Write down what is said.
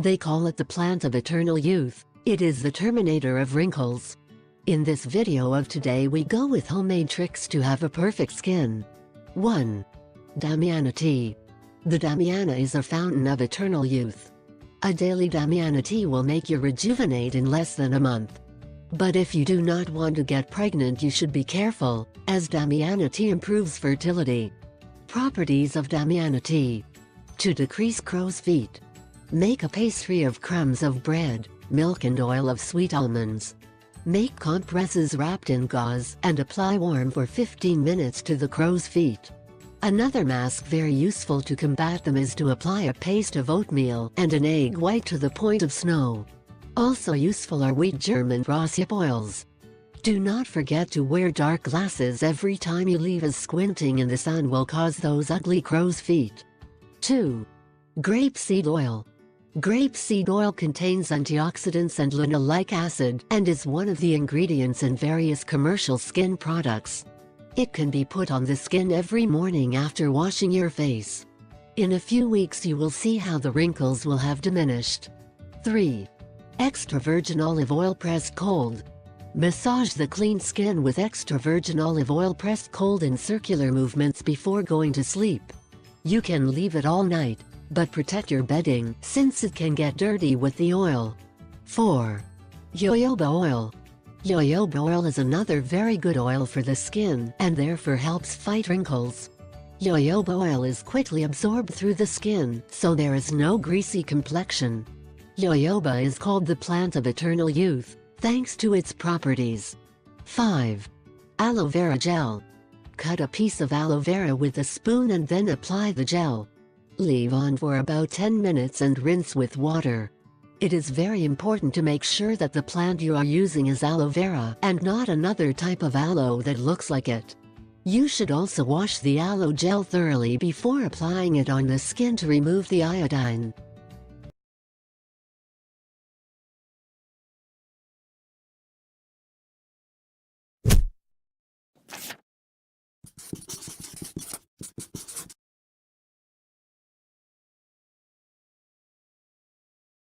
They call it the plant of eternal youth. It is the terminator of wrinkles. In this video of today we go with homemade tricks to have a perfect skin. 1. Damiana Tea. The Damiana is a fountain of eternal youth. A daily Damiana tea will make you rejuvenate in less than a month. But if you do not want to get pregnant, you should be careful, as Damiana tea improves fertility. Properties of Damiana tea. To decrease crow's feet. Make a pastry of crumbs of bread, milk and oil of sweet almonds. Make compresses wrapped in gauze and apply warm for 15 minutes to the crow's feet. Another mask very useful to combat them is to apply a paste of oatmeal and an egg white to the point of snow. Also useful are wheat germ and raw-hip oils. Do not forget to wear dark glasses every time you leave, as squinting in the sun will cause those ugly crow's feet. 2. Grapeseed oil. Grapeseed oil contains antioxidants and linoleic acid and is one of the ingredients in various commercial skin products. It can be put on the skin every morning after washing your face. In a few weeks you will see how the wrinkles will have diminished. 3. Extra virgin olive oil pressed cold. Massage the clean skin with extra virgin olive oil pressed cold in circular movements before going to sleep. You can leave it all night, but protect your bedding since it can get dirty with the oil. 4. Jojoba oil. Jojoba oil is another very good oil for the skin and therefore helps fight wrinkles. Jojoba oil is quickly absorbed through the skin, so there is no greasy complexion. Jojoba is called the plant of eternal youth, thanks to its properties. 5. Aloe vera gel. Cut a piece of aloe vera with a spoon and then apply the gel. Leave on for about 10 minutes and rinse with water. It is very important to make sure that the plant you are using is aloe vera and not another type of aloe that looks like it. You should also wash the aloe gel thoroughly before applying it on the skin to remove the iodine.